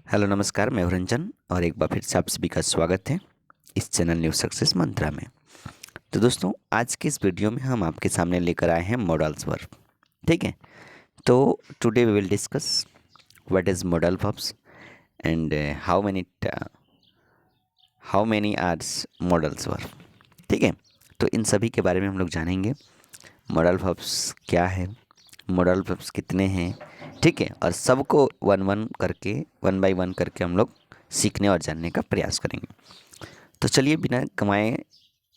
Hello नमस्कार, मैं हूं रंजन और एक बार फिर से आप सभी का स्वागत है इस चैनल न्यू सक्सेस मंत्रा में। तो दोस्तों, आज के इस वीडियो में हम आपके सामने लेकर आए हैं मॉडल्स वर्ब। ठीक है, तो today we will discuss what is modal verbs and how many are modals verb. ठीक है, तो इन सभी के बारे में हम लोग जानेंगे। मॉडल वर्ब्स क्या है, मॉडल वर्ब्स कितने हैं, ठीक है, और सबको वन बाय वन करके हम लोग सीखने और जानने का प्रयास करेंगे। तो चलिए बिना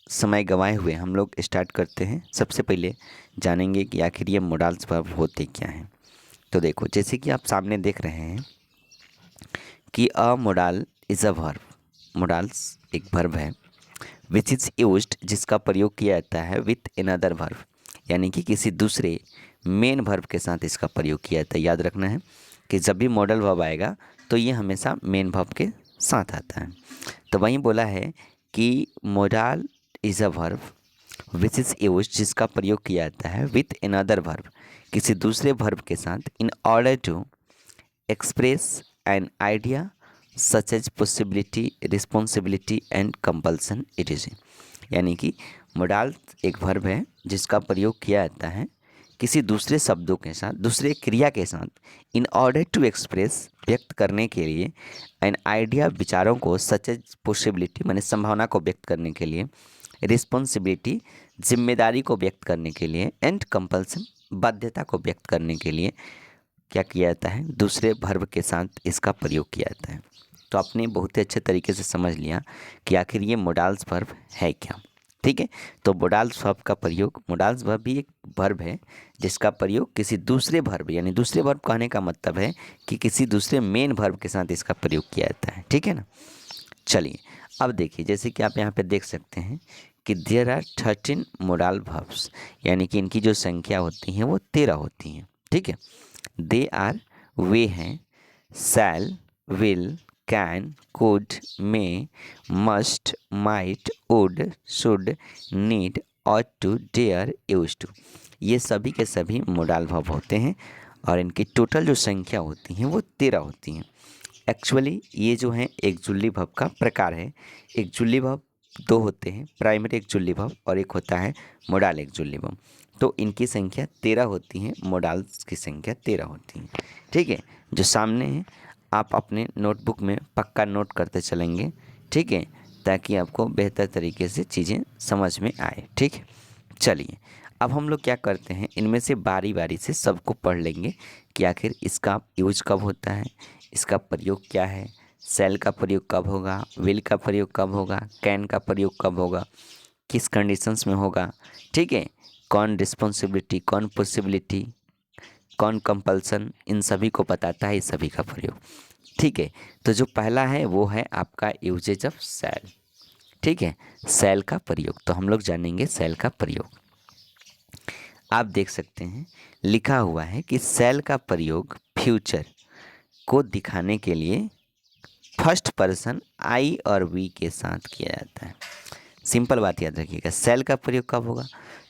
समय गंवाए हुए हम लोग स्टार्ट करते हैं। सबसे पहले जानेंगे कि आखिर ये मॉडल्स वर्ब होते क्या हैं। तो देखो, जैसे कि आप सामने देख रहे हैं कि a model is a verb. Models एक वर्ब है विच इज़ यूज्ड, जिसका प्रयोग किया जाता है विथ अनदर वर्ब, यानी कि किसी दूसरे मेन वर्ब के साथ इसका प्रयोग किया जाता है। याद रखना है कि जब भी मॉडल वर्ब आएगा तो ये हमेशा मेन वर्ब के साथ आता है। तो वहीं बोला है कि model is a verb which is used, जिसका प्रयोग किया जाता है विथ अनदर वर्ब, किसी दूसरे वर्ब के साथ, in order to express an idea such as possibility, responsibility and compulsion it, यानी कि मोडाल एक वर्ब है जिसका प्रयोग किया जाता है किसी दूसरे शब्दों के साथ, दूसरे क्रिया के साथ, इन ऑर्डर टू एक्सप्रेस व्यक्त करने के लिए, एन आइडिया विचारों को, सच एज पॉसिबिलिटी माने संभावना को व्यक्त करने के लिए, रिस्पॉन्सिबिलिटी जिम्मेदारी को व्यक्त करने के लिए, एंड कंपल्सन बाध्यता को व्यक्त करने के लिए क्या किया जाता है, दूसरे वर्ब के साथ इसका प्रयोग किया जाता है। तो आपने बहुत ही अच्छे तरीके से समझ लिया कि आखिर ये मोडाल्स वर्ब है क्या। ठीक है, तो मोडाल्स वर्ब का प्रयोग, मोडाल्स वर्ब भी एक वर्ब है जिसका प्रयोग किसी दूसरे वर्ब, यानी दूसरे वर्ब कहने का मतलब है कि किसी दूसरे मेन वर्ब के साथ इसका प्रयोग किया जाता है। ठीक है ना। चलिए अब देखिए, जैसे कि आप यहाँ पे देख सकते हैं कि देयर आर 13 मोडाल वर्ब्स, यानी कि इनकी जो संख्या होती है वो 13 होती हैं। ठीक है, दे आर वे हैं, shall, will, can, could, may, must, might, would, should, need, ought to, dare, use to. ये सभी के सभी मोडाल वर्ब होते हैं और इनकी टोटल जो संख्या होती हैं वो 13 होती हैं। एक्चुअली ये जो है एक जुल्ली वर्ब का प्रकार है। एक जुल्ली वर्ब दो होते हैं, प्राइमरी एक जुल्ली वर्ब और एक होता है मोडाल एक जुल्ली वर्ब। तो इनकी संख्या 13 होती हैं, मोडाल्स की संख्या 13 होती हैं। ठीक है, जो सामने है आप अपने नोटबुक में पक्का नोट करते चलेंगे। ठीक है, ताकि आपको बेहतर तरीके से चीज़ें समझ में आए। ठीक है, चलिए अब हम लोग क्या करते हैं, इनमें से बारी बारी से सबको पढ़ लेंगे कि आखिर इसका यूज कब होता है, इसका प्रयोग क्या है, सेल का प्रयोग कब होगा, विल का प्रयोग कब होगा, कैन का प्रयोग कब होगा, किस कंडीशंस में होगा। ठीक है, कौन रिस्पॉन्सिबिलिटी, कौन पॉसिबिलिटी, कौन कंपल्सन, इन सभी को बताता है इस सभी का प्रयोग। ठीक है, तो जो पहला है वो है आपका यूजेज ऑफ सेल। ठीक है, सेल का प्रयोग, तो हम लोग जानेंगे सेल का प्रयोग। आप देख सकते हैं लिखा हुआ है कि सेल का प्रयोग फ्यूचर को दिखाने के लिए फर्स्ट पर्सन आई और वी के साथ किया जाता है। सिंपल बात याद रखिएगा, सेल का प्रयोग कब होगा,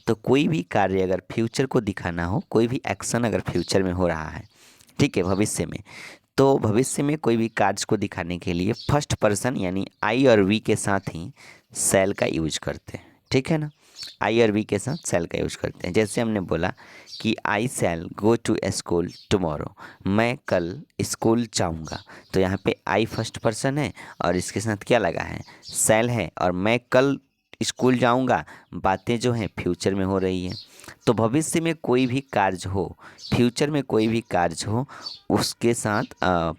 तो कोई भी कार्य अगर फ्यूचर को दिखाना हो, कोई भी एक्शन अगर फ्यूचर में हो रहा है, ठीक है, भविष्य में, तो भविष्य में कोई भी कार्य को दिखाने के लिए फर्स्ट पर्सन यानी आई और वी के साथ ही सेल का यूज करते हैं। ठीक है ना, आई और वी के साथ सेल का यूज करते हैं। जैसे हमने बोला कि आई शैल गो टू स्कूल टुमारो, मैं कल स्कूल जाऊंगा, तो यहाँ पे आई फर्स्ट पर्सन है और इसके साथ क्या लगा है, शैल है, और मैं कल स्कूल जाऊंगा, बातें जो हैं फ्यूचर में हो रही है। तो भविष्य में कोई भी कार्य हो, फ्यूचर में कोई भी कार्य हो, उसके साथ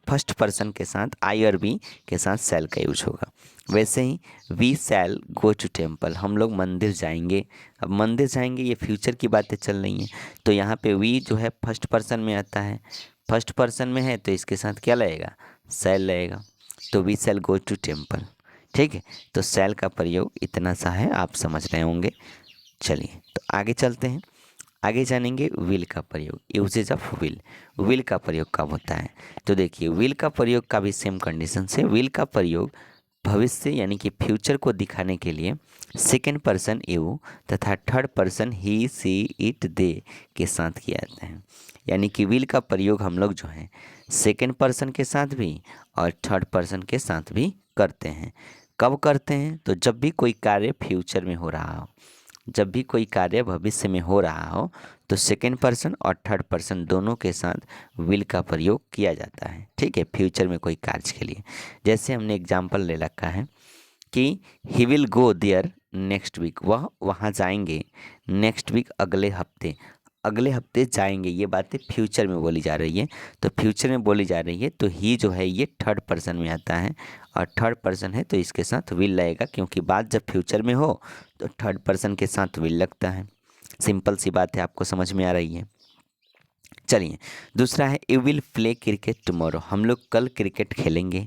फर्स्ट पर्सन के साथ आई और वी के साथ शैल का यूज होगा। वैसे ही we shall go to temple, हम लोग मंदिर जाएंगे। अब मंदिर जाएंगे ये फ्यूचर की बातें चल रही हैं, तो यहाँ पे वी जो है फर्स्ट पर्सन में आता है, फर्स्ट पर्सन में है तो इसके साथ क्या लगेगा, शैल लगेगा, तो we shall go to temple. ठीक है, तो शैल का प्रयोग इतना सा है, आप समझ रहे होंगे। चलिए तो आगे चलते हैं, आगे जानेंगे विल का प्रयोग, यूजेज ऑफ विल। विल का प्रयोग कब होता है, तो देखिए विल का प्रयोग का भी सेम कंडीशन से, विल का प्रयोग भविष्य यानी कि फ्यूचर को दिखाने के लिए सेकेंड पर्सन यू तथा third person he see it they के साथ किया जाता है। यानी कि विल का प्रयोग हम लोग जो है सेकेंड पर्सन के साथ भी और थर्ड पर्सन के साथ भी करते हैं। कब करते हैं? तो जब भी कोई कार्य फ्यूचर में हो रहा हो, जब भी कोई कार्य भविष्य में हो रहा हो, तो सेकेंड पर्सन और थर्ड पर्सन दोनों के साथ विल का प्रयोग किया जाता है। ठीक है, फ्यूचर में कोई कार्य के लिए। जैसे हमने एग्जाम्पल ले रखा है कि he will go there next week, वह वहाँ जाएंगे नेक्स्ट वीक, अगले हफ्ते, अगले हफ्ते जाएंगे। ये बातें फ्यूचर में बोली जा रही है, तो फ्यूचर में बोली जा रही है तो ही जो है ये थर्ड पर्सन में आता है, और थर्ड पर्सन है तो इसके साथ विल लगेगा, क्योंकि बात जब फ्यूचर में हो तो थर्ड पर्सन के साथ विल लगता है। सिंपल सी बात है, आपको समझ में आ रही है। चलिए, दूसरा है you will play cricket tomorrow, हम लोग कल क्रिकेट खेलेंगे।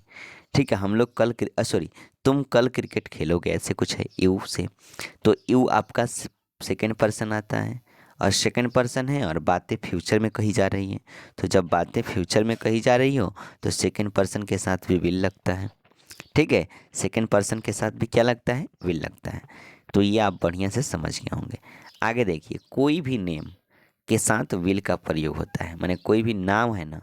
ठीक है, हम लोग कल सॉरी, तुम कल क्रिकेट खेलोगे, ऐसे कुछ है यू से। तो यू आपका सेकेंड पर्सन आता है और सेकेंड पर्सन है और बातें फ्यूचर में कही जा रही हैं। तो जब बातें फ्यूचर में कही जा रही हो तो सेकेंड पर्सन के साथ भी विल लगता है। ठीक है, सेकेंड पर्सन के साथ भी क्या लगता है? विल लगता है। तो ये आप बढ़िया से समझ गए होंगे। आगे देखिए, कोई भी नेम के साथ विल का प्रयोग होता है। माने कोई भी नाम है ना,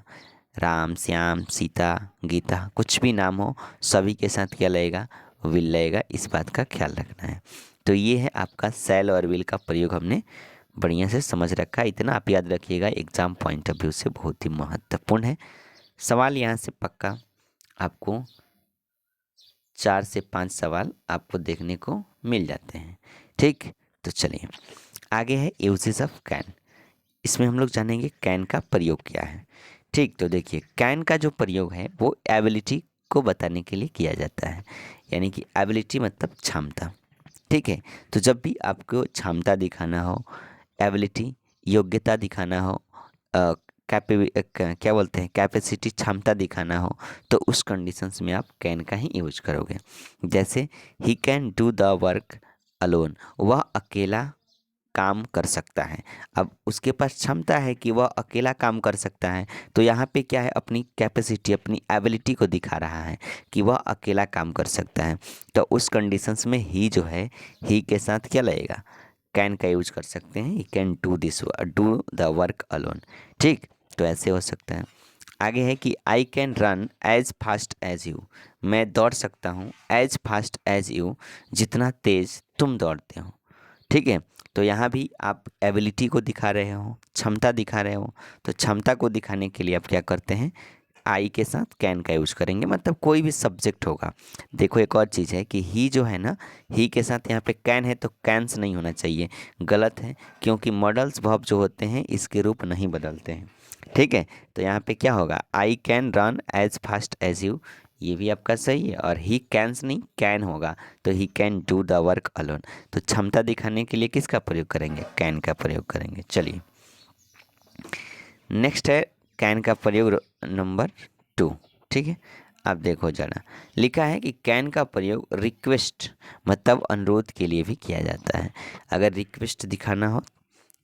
राम, श्याम, सीता, गीता, कुछ भी नाम हो, सभी के साथ क्या लगेगा? विल लगेगा। इस बात का ख्याल रखना है। तो ये है आपका शैल और विल का प्रयोग हमने बढ़िया से समझ रखा है। इतना आप याद रखिएगा, एग्जाम पॉइंट ऑफ व्यू से बहुत ही महत्वपूर्ण है। सवाल यहाँ से पक्का आपको 4 से 5 सवाल आपको देखने को मिल जाते हैं। ठीक, तो चलिए आगे है यूजेस ऑफ कैन। इसमें हम लोग जानेंगे कैन का प्रयोग क्या है। ठीक, तो देखिए कैन का जो प्रयोग है वो एबिलिटी को बताने के लिए किया जाता है, यानी कि एबिलिटी मतलब क्षमता। ठीक है, तो जब भी आपको क्षमता दिखाना हो, एबिलिटी योग्यता दिखाना हो, क्या बोलते हैं, कैपेसिटी क्षमता दिखाना हो, तो उस कंडीशंस में आप कैन का ही यूज करोगे। जैसे ही can do the work alone, वह अकेला काम कर सकता है। अब उसके पास क्षमता है कि वह अकेला काम कर सकता है, तो यहाँ पे क्या है, अपनी कैपेसिटी, अपनी एबिलिटी को दिखा रहा है कि वह अकेला काम कर सकता है। तो उस कंडीशंस में ही जो है, ही के साथ क्या लगेगा? कैन का यूज कर सकते हैं। He can do the work alone. ठीक, तो ऐसे हो सकता है। आगे है कि I can run as fast as you, मैं दौड़ सकता हूँ एज फास्ट एज यू, जितना तेज तुम दौड़ते हो। ठीक है, तो यहाँ भी आप एबिलिटी को दिखा रहे हो, क्षमता दिखा रहे हो, तो क्षमता को दिखाने के लिए आप क्या करते हैं? आई के साथ कैन का यूज करेंगे, मतलब कोई भी सब्जेक्ट होगा। देखो एक और चीज़ है कि ही जो है ना, ही के साथ यहाँ पे कैन है तो कैंस नहीं होना चाहिए, गलत है, क्योंकि मॉडल्स वर्ब जो होते हैं इसके रूप नहीं बदलते हैं। ठीक है, तो यहाँ पे क्या होगा? I can run as fast as you, ये भी आपका सही है, और ही कैंस नहीं, कैन होगा, तो ही can do the work alone. तो क्षमता दिखाने के लिए किसका प्रयोग करेंगे? कैन का प्रयोग करेंगे। चलिए नेक्स्ट है कैन का प्रयोग नंबर 2। ठीक है, अब देखो जरा, लिखा है कि कैन का प्रयोग रिक्वेस्ट मतलब अनुरोध के लिए भी किया जाता है। अगर रिक्वेस्ट दिखाना हो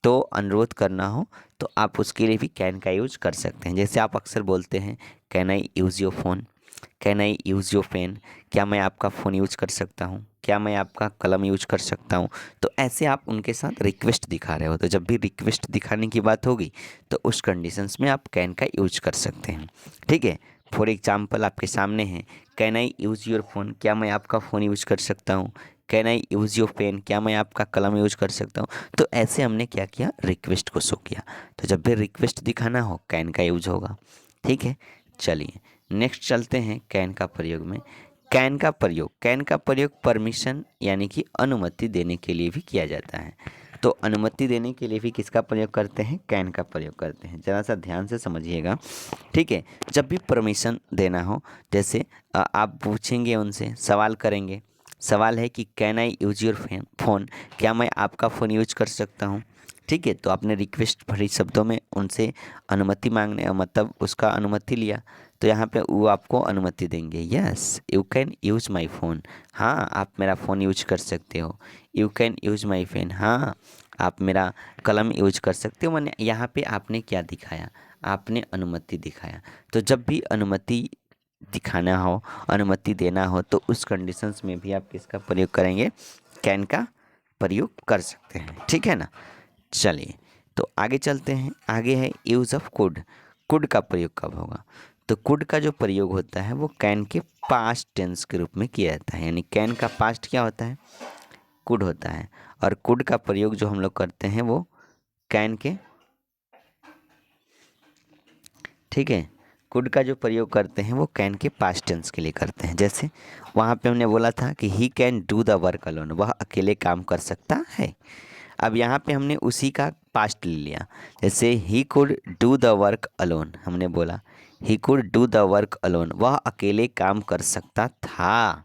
तो अनुरोध करना हो तो आप उसके लिए भी कैन का यूज कर सकते हैं। जैसे आप अक्सर बोलते हैं, can I use your phone, can I use your pen, क्या मैं आपका फ़ोन यूज कर सकता हूँ, क्या मैं आपका कलम यूज कर सकता हूँ। तो ऐसे आप उनके साथ रिक्वेस्ट दिखा रहे हो, तो जब भी रिक्वेस्ट दिखाने की बात होगी तो उस कंडीशंस में आप कैन का यूज कर सकते हैं। ठीक है, फॉर एग्जाम्पल आपके सामने है, can I use your phone, क्या मैं आपका फ़ोन यूज कर सकता हूँ। Can I use your pen, क्या मैं आपका कलम यूज कर सकता हूँ। तो ऐसे हमने क्या किया? रिक्वेस्ट को शो किया। तो जब भी रिक्वेस्ट दिखाना हो कैन का यूज होगा। ठीक है, चलिए नेक्स्ट चलते हैं कैन का प्रयोग में। कैन का प्रयोग परमिशन यानी कि अनुमति देने के लिए भी किया जाता है। तो अनुमति देने के लिए भी किसका प्रयोग करते हैं? कैन का प्रयोग करते हैं। ज़रा सा ध्यान से समझिएगा। ठीक है, जब भी परमिशन देना हो, जैसे आप पूछेंगे उनसे, सवाल करेंगे, सवाल है कि can I use your phone, क्या मैं आपका फ़ोन यूज कर सकता हूँ। ठीक है, तो आपने रिक्वेस्ट भरी शब्दों में उनसे अनुमति मांगने, मतलब उसका अनुमति लिया, तो यहाँ पे वो आपको अनुमति देंगे। Yes you can use my phone, हाँ आप मेरा फ़ोन यूज कर सकते हो। You can use my pen, हाँ आप मेरा कलम यूज कर सकते हो। मैंने यहाँ पे आपने क्या दिखाया? आपने अनुमति दिखाया। तो जब भी अनुमति दिखाना हो, अनुमति देना हो, तो उस कंडीशंस में भी आप किसका प्रयोग करेंगे? कैन का प्रयोग कर सकते हैं। ठीक है ना। चलिए, तो आगे चलते हैं, आगे है यूज़ ऑफ कुड। कुड का प्रयोग कब होगा? तो कुड का जो प्रयोग होता है वो कैन के पास्ट टेंस के रूप में किया जाता है, यानी कैन का पास्ट क्या होता है? कुड होता है। और कुड का प्रयोग जो हम लोग करते हैं वो कैन के, ठीक है, कुड का जो प्रयोग करते हैं वो कैन के पास्ट टेंस के लिए करते हैं। जैसे वहाँ पे हमने बोला था कि ही can do the work alone, वह अकेले काम कर सकता है। अब यहाँ पे हमने उसी का पास्ट ले लिया। जैसे he could do the work alone, हमने बोला he could do the work alone, वह अकेले काम कर सकता था।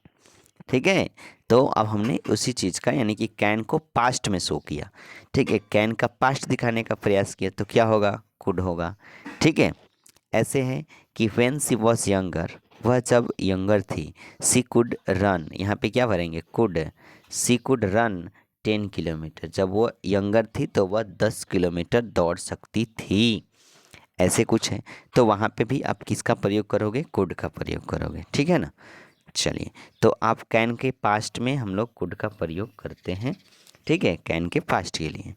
ठीक है, तो अब हमने उसी चीज़ का यानी कि कैन को पास्ट में शो किया। ठीक है, कैन का पास्ट दिखाने का प्रयास किया तो क्या होगा? कुड होगा। ठीक है, ऐसे है कि व्हेन सी वॉज यंगर, वह जब यंगर थी, सी कुड रन, यहाँ पे क्या भरेंगे? Could. She could run 10 kilometre, जब वो यंगर थी तो वह 10 किलोमीटर दौड़ सकती थी। ऐसे कुछ है, तो वहाँ पे भी आप किसका प्रयोग करोगे? कुड का प्रयोग करोगे। ठीक है ना? चलिए, तो आप कैन के पास्ट में हम लोग कुड का प्रयोग करते हैं। ठीक है, कैन के पास्ट के लिए।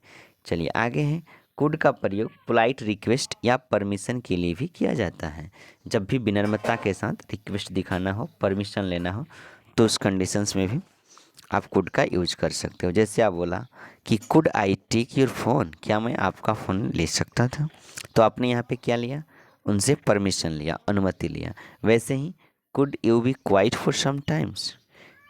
चलिए आगे है, कुड का प्रयोग पोलाइट रिक्वेस्ट या परमिशन के लिए भी किया जाता है। जब भी विनम्रता के साथ रिक्वेस्ट दिखाना हो, परमिशन लेना हो, तो उस कंडीशंस में भी आप कुड का यूज कर सकते हो। जैसे आप बोला कि could I take your phone, क्या मैं आपका फ़ोन ले सकता था? तो आपने यहाँ पे क्या लिया? उनसे परमिशन लिया, अनुमति लिया। वैसे ही could you be quiet for some times,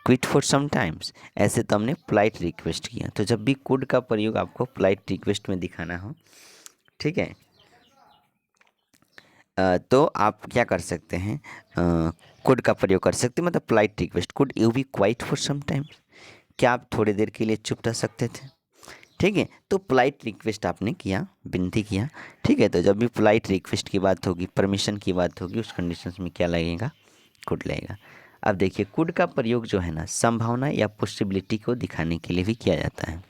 quiet for some times, ऐसे तो हमने पोलाइट रिक्वेस्ट किया। तो जब भी कुड का प्रयोग आपको पोलाइट रिक्वेस्ट में दिखाना हो, ठीक है, तो आप क्या कर सकते हैं? कुड का प्रयोग कर सकते हैं, मतलब polite request, could you be quiet for some times, क्या आप थोड़ी देर के लिए चुप रह सकते थे? ठीक है, तो पोलाइट रिक्वेस्ट आपने किया, विनती किया। ठीक है, तो जब भी पोलाइट रिक्वेस्ट की बात होगी, परमिशन की बात होगी, उस कंडीशंस में क्या लगेगा? कुड लगेगा। अब देखिए, कुड का प्रयोग जो है ना, संभावना या पॉसिबिलिटी को दिखाने के लिए भी किया जाता है।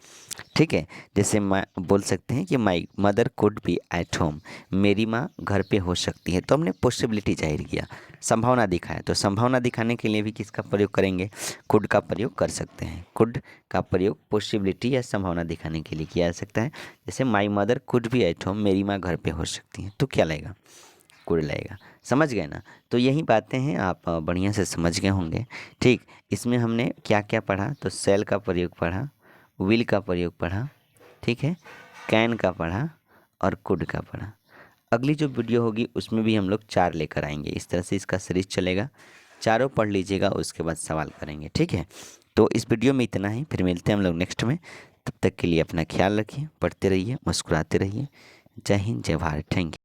ठीक है, जैसे मैं बोल सकते हैं कि my mother could be at home, मेरी माँ घर पे हो सकती है, तो हमने पॉसिबिलिटी जाहिर किया, संभावना दिखाया। तो संभावना दिखाने के लिए भी किसका प्रयोग करेंगे? कुड का प्रयोग कर सकते हैं। कुड का प्रयोग पॉसिबिलिटी या संभावना दिखाने के लिए किया जा सकता है। जैसे my mother could be at home, मेरी माँ घर पे हो सकती है, तो क्या लगेगा? कुड लगेगा। समझ गए ना? तो यही बातें हैं, आप बढ़िया से समझ गए होंगे। ठीक, इसमें हमने क्या क्या पढ़ा? तो सेल का प्रयोग पढ़ा, विल का प्रयोग पढ़ा, ठीक है, कैन का पढ़ा और कुड का पढ़ा। अगली जो वीडियो होगी उसमें भी हम लोग 4 लेकर आएंगे। इस तरह से इसका सीरीज चलेगा, चारों पढ़ लीजिएगा, उसके बाद सवाल करेंगे। ठीक है, तो इस वीडियो में इतना ही, फिर मिलते हैं हम लोग नेक्स्ट में। तब तक के लिए अपना ख्याल रखिए, पढ़ते रहिए, मुस्कुराते रहिए। जय हिंद, जय भारत, थैंक यू।